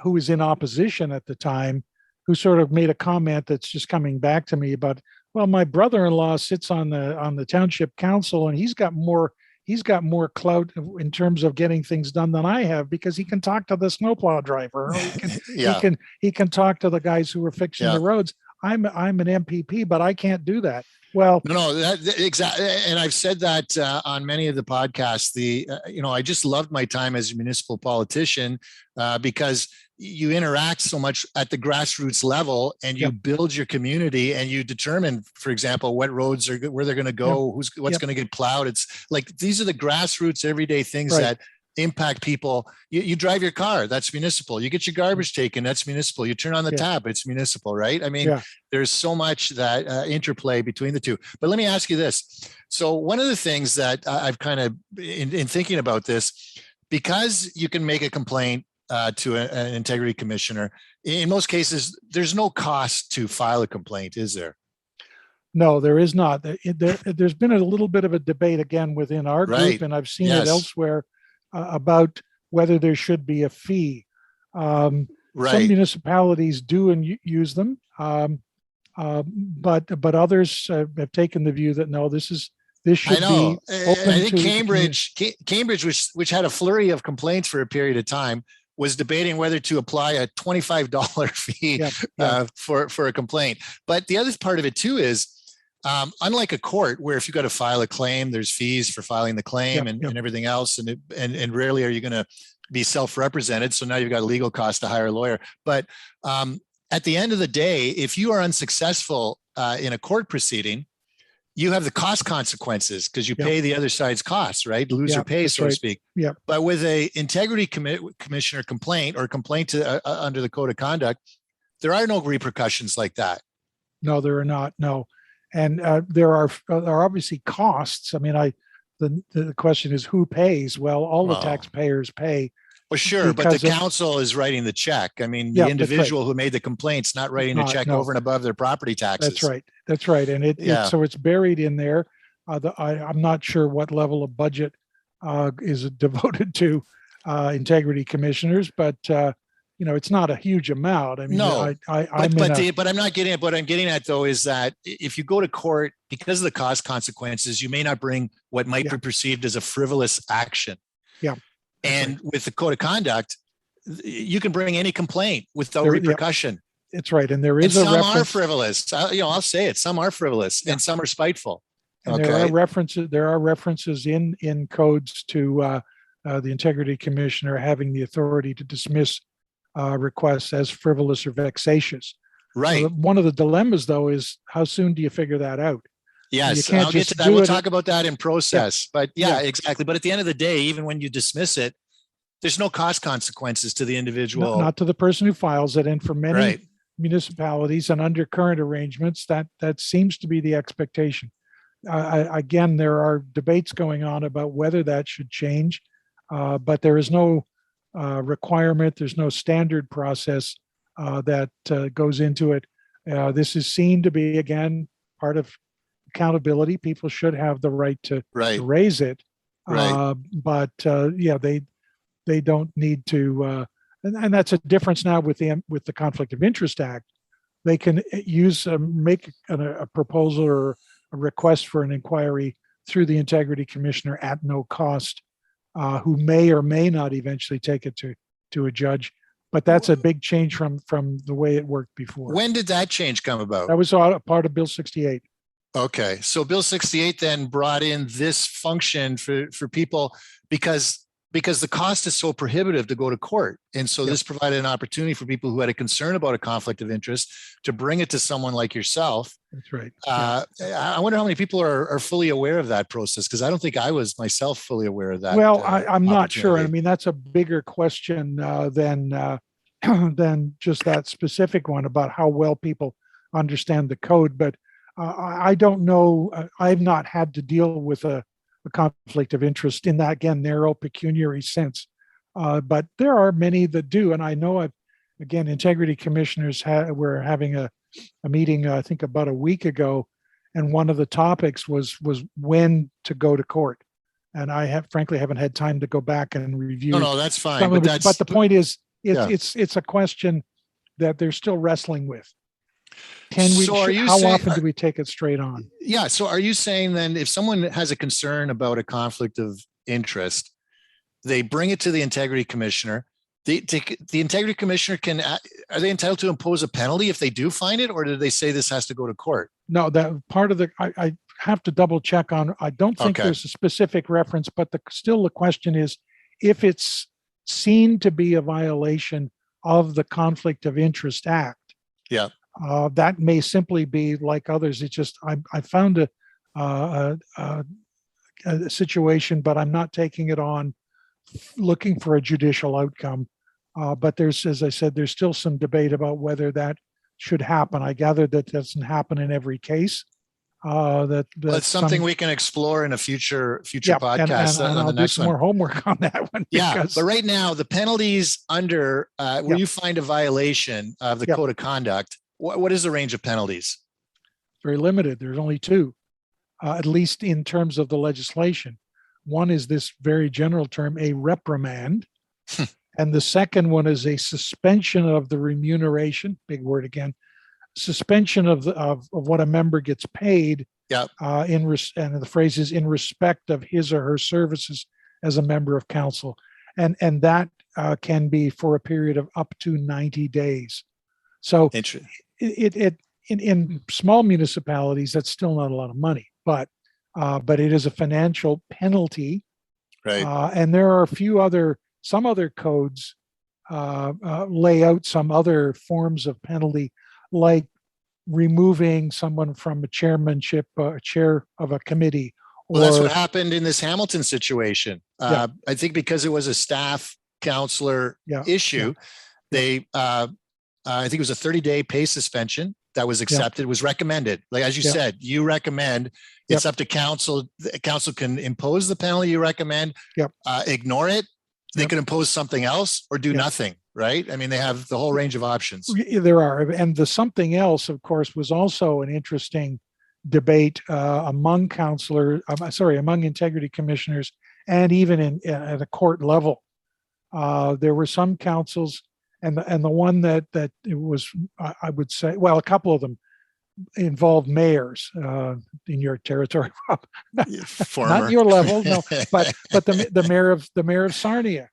who was in opposition at the time, who sort of made a comment that's just coming back to me about, well, my brother-in-law sits on the township council and he's got more clout in terms of getting things done than I have because he can talk to the snowplow driver. Or he can talk to the guys who are fixing the roads. I'm an MPP, but I can't do that. Well, no, exactly. And I've said that on many of the podcasts. I just loved my time as a municipal politician because you interact so much at the grassroots level, and you build your community, and you determine, for example, what roads are where they're going to go, what's going to get plowed. It's like these are the grassroots, everyday things that impact people. You drive your car, that's municipal. You get your garbage taken, that's municipal. You turn on the tap, it's municipal, right? I mean, there's so much that interplay between the two. But let me ask you this. So one of the things that I've kind of, in thinking about this, because you can make a complaint to an integrity commissioner, in most cases, there's no cost to file a complaint, is there? No, there is not. There's been a little bit of a debate again within our group, and I've seen it elsewhere, about whether there should be a fee. Some municipalities do and use them, but others have taken the view that no, this should be open. I think Cambridge, which had a flurry of complaints for a period of time, was debating whether to apply a $25 fee for a complaint. But the other part of it too is Unlike a court where if you got to file a claim, there's fees for filing the claim Yep, yep. and everything else. And rarely are you going to be self-represented. So now you've got a legal cost to hire a lawyer. But at the end of the day, if you are unsuccessful in a court proceeding, you have the cost consequences because you Yep. pay the other side's costs, right? Loser Yep, pays, that's so to right. speak. Yep. But with a integrity commissioner complaint or complaint to, under the code of conduct, there are no repercussions like that. No, there are not. No. And there are obviously costs. I mean, the question is who pays? Well, all the taxpayers pay. Well, sure, but the council is writing the check. I mean, the individual who made the complaint's not writing the check over and above their property taxes. That's right. That's right. And so it's buried in there. I'm not sure what level of budget is devoted to integrity commissioners, but it's not a huge amount. I mean, no, but I'm not getting at. What I'm getting at though is that if you go to court because of the cost consequences, you may not bring what might be perceived as a frivolous action. Yeah. And with the code of conduct, you can bring any complaint without repercussion. It's right. And there is some are frivolous. I'll say it. Some are frivolous and some are spiteful. And there are references in codes to the integrity commissioner having the authority to dismiss requests as frivolous or vexatious. Right. So one of the dilemmas, though, is how soon do you figure that out? Yes, I'll get to that. We'll talk about that in process. But exactly. But at the end of the day, even when you dismiss it, there's no cost consequences to the individual. Not to the person who files it. And for many municipalities and under current arrangements, that seems to be the expectation. Again, there are debates going on about whether that should change, but there is no requirement. There's no standard process that goes into it. This is seen to be, again, part of accountability. People should have the right to raise it, but they don't need to. And that's a difference now with the Conflict of Interest Act. They can make a proposal or a request for an inquiry through the integrity commissioner at no cost, who may or may not eventually take it to a judge. But that's a big change from the way it worked before. When did that change come about? That was a part of Bill 68. Okay. So Bill 68 then brought in this function for people because the cost is so prohibitive to go to court. And so this provided an opportunity for people who had a concern about a conflict of interest to bring it to someone like yourself. That's right. I wonder how many people are fully aware of that process, because I don't think I was myself fully aware of that. Well, I'm not sure. I mean, that's a bigger question than just that specific one about how well people understand the code. But I don't know. I've not had to deal with a conflict of interest in that, again, narrow pecuniary sense. But there are many that do. And I know integrity commissioners were having a meeting, I think about a week ago. And one of the topics was when to go to court. And I frankly haven't had time to go back and review. No, that's fine. But the point is, it's a question that they're still wrestling with. How often do we take it straight on? Yeah. So are you saying then if someone has a concern about a conflict of interest, they bring it to the integrity commissioner, the integrity commissioner are they entitled to impose a penalty if they do find it, or do they say this has to go to court? No, that part of I have to double check on. I don't think there's a specific reference, but still the question is if it's seen to be a violation of the Conflict of Interest Act. Yeah. That may simply be like others. It's just I found a situation, but I'm not taking it on looking for a judicial outcome. But there's, as I said, there's still some debate about whether that should happen. I gather that doesn't happen in every case. That's something we can explore in a future podcast. And I'll do some more homework on that one. But right now the penalties under where you find a violation of the code of conduct. What is the range of penalties? Very limited. There's only two, at least in terms of the legislation. One is this very general term, a reprimand. And the second one is a suspension of the remuneration, big word again, suspension of what a member gets paid. And the phrase is in respect of his or her services as a member of council. And that can be for a period of up to 90 days. So in small municipalities, that's still not a lot of money, but it is a financial penalty. Right. And there are some other codes lay out some other forms of penalty, like removing someone from a chairmanship, chair of a committee. Well, that's what happened in this Hamilton situation. Yeah. I think because it was a staff counselor issue, they, I think it was a 30-day pay suspension that was accepted, was recommended. Like, as you said, you recommend, it's up to council. The council can impose the penalty you recommend, ignore it. They can impose something else or do nothing, right? I mean, they have the whole range of options. There are. And the something else, of course, was also an interesting debate among among integrity commissioners, and even at a court level. There were some councils, and the one that it was, I would say, well, a couple of them involved mayors in your territory, not your level, no, but the mayor of Sarnia,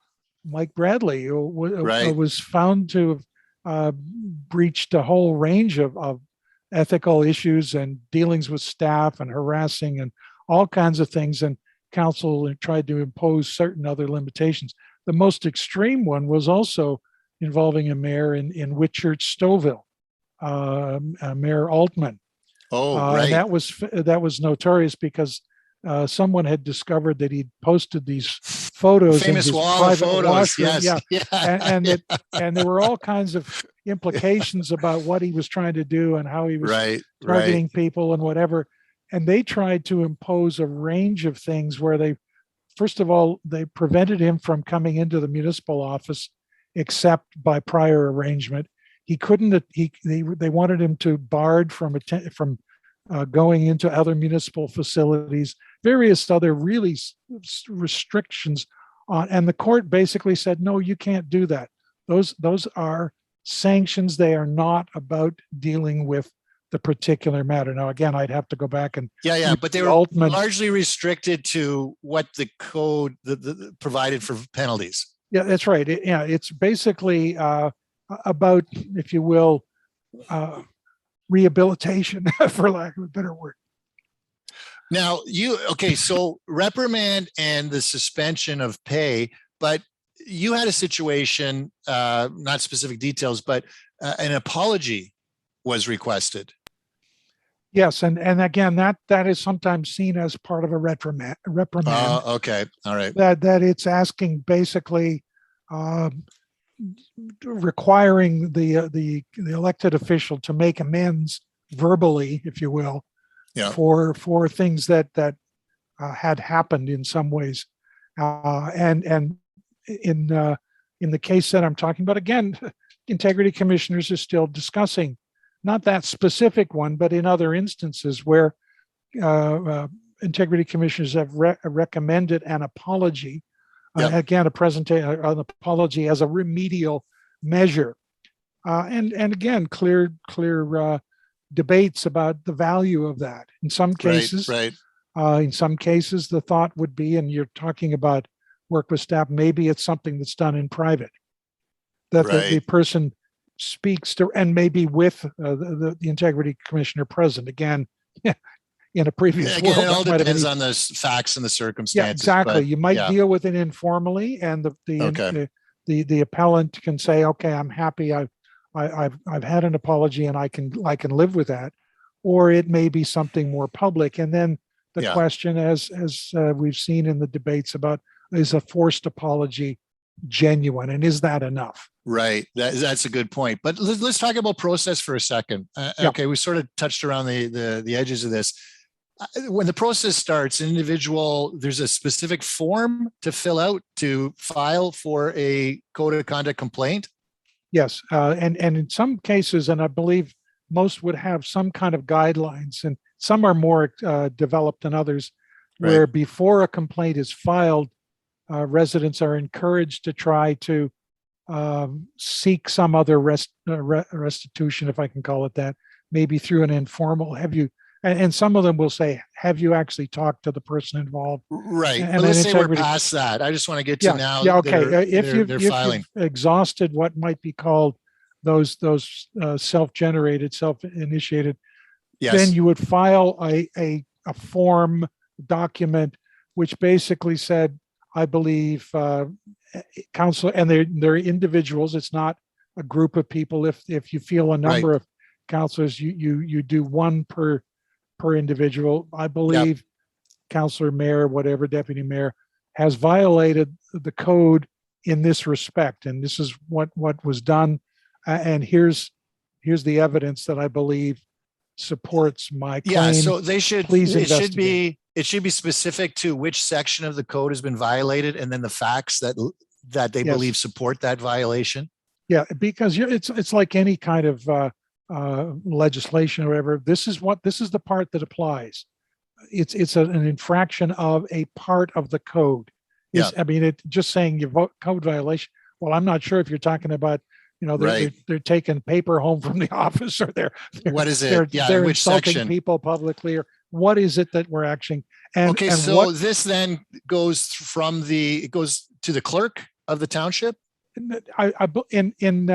Mike Bradley, was found to have breached a whole range of ethical issues and dealings with staff and harassing and all kinds of things, and council tried to impose certain other limitations. The most extreme one was also involving a mayor in Whitchurch, Stouffville, Mayor Altman. Right. And that was notorious because someone had discovered that he'd posted these photos, famous in his wall private of photos, washroom. yes. And there were all kinds of implications about what he was trying to do and how he was targeting people and whatever. And they tried to impose a range of things where they, first of all, they prevented him from coming into the municipal office except by prior arrangement. He couldn't. They wanted him to barred from going into other municipal facilities. Various other really restrictions on, and the court basically said, no, you can't do that. Those are sanctions. They are not about dealing with the particular matter. Now, again, I'd have to go back and but they were largely restricted to what the code provided for penalties. Yeah, that's right. It's basically about, if you will, rehabilitation, for lack of a better word. Now, so reprimand and the suspension of pay, but you had a situation, not specific details, but an apology was requested. Yes, and again, that is sometimes seen as part of a reprimand. Okay, all right. That it's asking, basically requiring the elected official to make amends verbally, if you will, for things that had happened in some ways, and in the case that I'm talking about, again, integrity commissioners are still discussing, not that specific one, but in other instances where integrity commissioners have recommended an apology, again, an apology as a remedial measure, and again, clear debates about the value of that. In some cases, the thought would be, and you're talking about work with staff, maybe it's something that's done in private, that the person speaks to, and maybe with the integrity commissioner present. Again, in a previous world, it all depends on the facts and the circumstances. Yeah, exactly. You might deal with it informally, and the appellant can say, "Okay, I'm happy. I've had an apology, and I can live with that." Or it may be something more public, and then the question, as we've seen in the debates about, is a forced apology genuine, and is that enough? Right. That's a good point. But let's talk about process for a second. Okay, we sort of touched around the edges of this. When the process starts, an individual, there's a specific form to fill out to file for a code of conduct complaint. Yes, and in some cases, and I believe most would have some kind of guidelines, and some are more developed than others, where before a complaint is filed, residents are encouraged to try to seek some other restitution, if I can call it that, maybe through an informal. And some of them will say, have you actually talked to the person involved? Right. And let's say we're past that. I just want to get to now. Yeah. Okay. If you've exhausted what might be called those self-generated, self-initiated, then Yes. you would file a form document which basically said, I believe council, and they're individuals. It's not a group of people. If you feel a Right. number of councilors, you do one per individual. I Yep. believe councilor, mayor, whatever, deputy mayor has violated the code in this respect, and this is what was done. And here's the evidence that I believe supports my Yeah. claim. So they should. Please It should investigate. be. It should be specific to which section of the code has been violated, and then the facts that they Yes. believe support that violation. Yeah, because it's like any kind of legislation or whatever. This is the part that applies. It's an infraction of a part of the code. Yeah. I mean, it just saying you vote code violation. Well, I'm not sure if you're talking about, Right. they're taking paper home from the office, or they're What is it? Yeah. they're Which insulting section? people publicly, or what is it that we're actually, and Okay. and So what this then goes it goes to the clerk of the township. in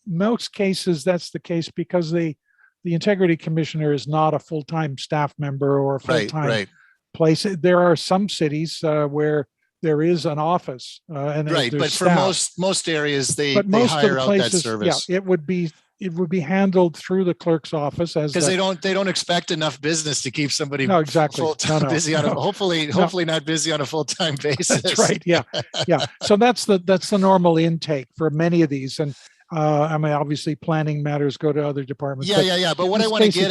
most cases that's the case, because the integrity commissioner is not a full-time staff member or a Right. full-time Right. place. There are some cities where there is an office and Right. there's But for staff. most areas, they But most of hire the out that places, yeah, service it would be handled through the clerk's office as because they don't expect enough business to keep somebody no, exactly. full time No, busy on no. hopefully not busy on a full time basis. That's right. Yeah. Yeah. So that's the normal intake for many of these. And I mean, obviously planning matters go to other departments. Yeah. But in what I this want to case, get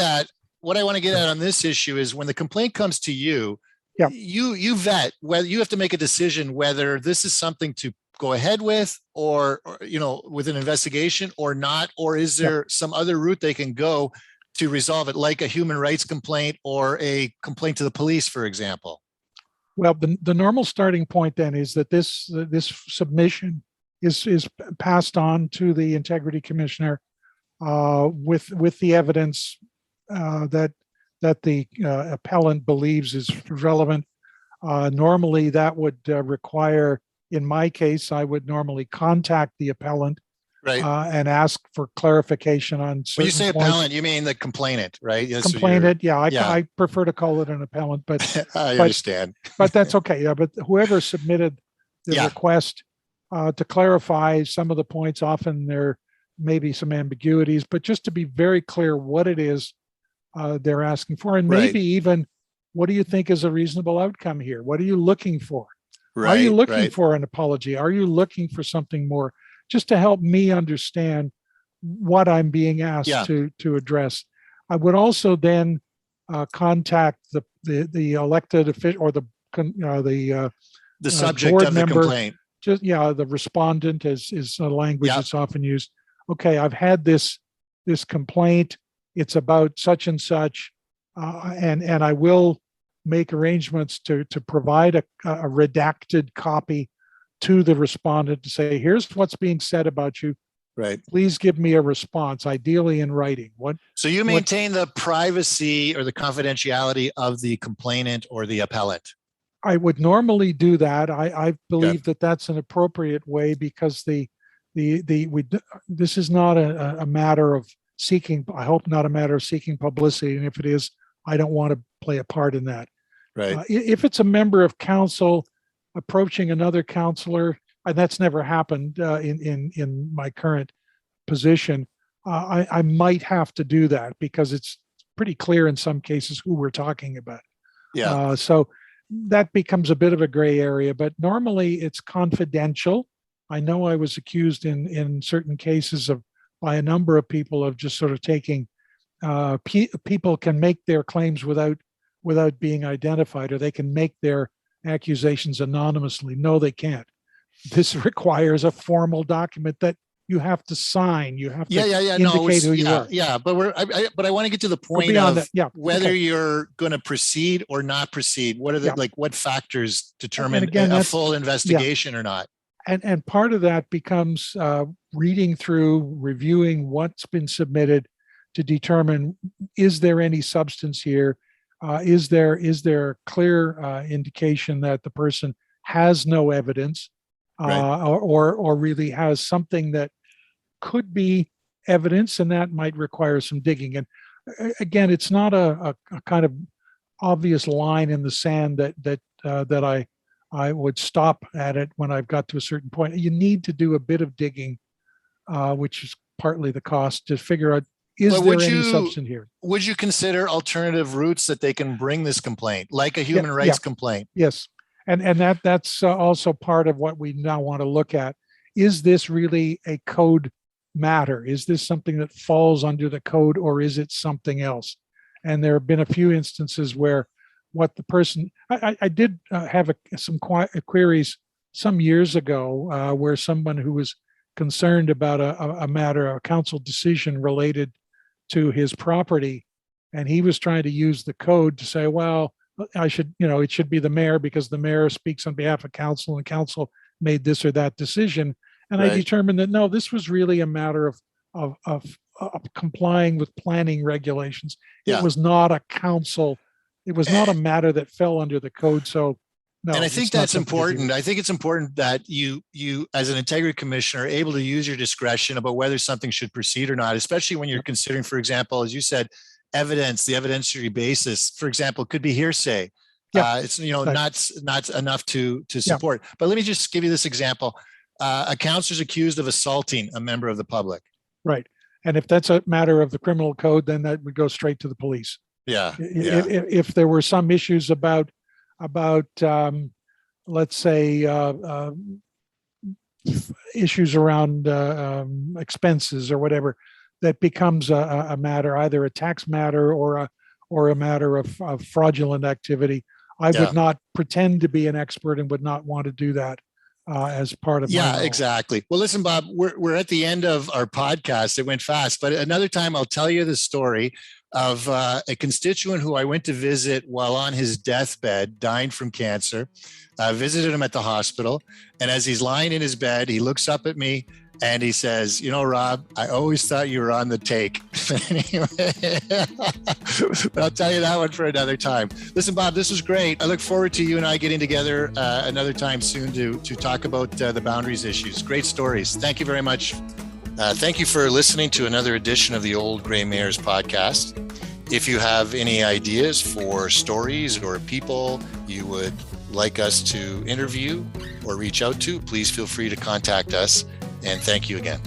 at, on this issue is when the complaint comes to you, Yeah. you vet whether you have to make a decision whether this is something to go ahead with or with an investigation or not, or is there some other route they can go to resolve it, like a human rights complaint or a complaint to the police, for example. Well, the normal starting point then is that this submission is passed on to the integrity commissioner with the evidence that the appellant believes is relevant. Normally, that would require, in my case, I would normally contact the appellant Right. and ask for clarification on certain When you say points. appellant, you mean the complainant, right? Yes, so Complainant, yeah, yeah. I prefer to call it an appellant, but I understand. but that's okay. Yeah, but whoever submitted the Yeah. request to clarify some of the points, often there may be some ambiguities, but just to be very clear what it is they're asking for, and Right. maybe even what do you think is a reasonable outcome here? What are you looking for? Right. Are you looking right. for an apology? Are you looking for something more? Just to help me understand what I'm being asked Yeah. to address. I would also then contact the elected official or the subject board of the member. complaint. Just the respondent is a language Yeah. that's often used. Okay, I've had this complaint. It's about such and such, and I will make arrangements to provide a redacted copy to the respondent to say, here's what's being said about you. Right. Please give me a response, ideally in writing. So you maintain the privacy or the confidentiality of the complainant or the appellant. I would normally do that. I believe that that's an appropriate way, because this is not a matter of seeking, I hope not a matter of seeking publicity. And if it is, I don't want to play a part in that. Right. If it's a member of council approaching another councilor, and that's never happened in my current position, I might have to do that because it's pretty clear in some cases who we're talking about. Yeah. So that becomes a bit of a gray area, but normally it's confidential. I know I was accused in certain cases by a number of people of just sort of taking, people can make their claims without being identified, or they can make their accusations anonymously. No, they can't. This requires a formal document that you have to sign. You have to indicate who you are. Yeah, but I want to get to the point beyond of that, whether you're going to proceed or not proceed. What are the what factors determine again, a full investigation or not? And part of that becomes reading through, reviewing what's been submitted to determine, is there any substance here? Is there clear indication that the person has no evidence, Right. or really has something that could be evidence, and that might require some digging. And again, it's not a kind of obvious line in the sand that I would stop at it when I've got to a certain point. You need to do a bit of digging, which is partly the cost, to figure out, is there any substance here? Would you consider alternative routes that they can bring this complaint, like a human rights complaint? Yes. And that's also part of what we now want to look at. Is this really a code matter? Is this something that falls under the code, or is it something else? And there have been a few instances where what the person, I did have some queries some years ago where someone who was concerned about a matter, a council decision related to his property, and he was trying to use the code to say, well, I should, it should be the mayor because the mayor speaks on behalf of council and council made this or that decision. And right. I determined that no, this was really a matter of complying with planning regulations. Yeah. It was not a council. It was not a matter that fell under the code. So no. And I think that's important. I think it's important that you as an integrity commissioner are able to use your discretion about whether something should proceed or not, especially when you're considering, for example, as you said, evidence, the evidentiary basis, for example, could be hearsay. Yeah. It's, not enough to support. But let me just give you this example. A counselor is accused of assaulting a member of the public. Right. And if that's a matter of the criminal code, then that would go straight to the police. Yeah. If there were some issues about let's say issues around expenses or whatever, that becomes a matter, either a tax matter or a matter of fraudulent activity. I would not pretend to be an expert and would not want to do that as part of my role. Exactly. Well, listen, Bob, we're at the end of our podcast. It went fast, but another time I'll tell you the story of a constituent who I went to visit while on his deathbed, dying from cancer. I visited him at the hospital, and as he's lying in his bed, he looks up at me and he says, Rob, I always thought you were on the take. But I'll tell you that one for another time. Listen, Bob, this was great. I look forward to you and I getting together another time soon to talk about the boundaries issues. Great stories. Thank you very much. Thank you for listening to another edition of the Old Grey Mayors podcast. If you have any ideas for stories or people you would like us to interview or reach out to, please feel free to contact us. And thank you again.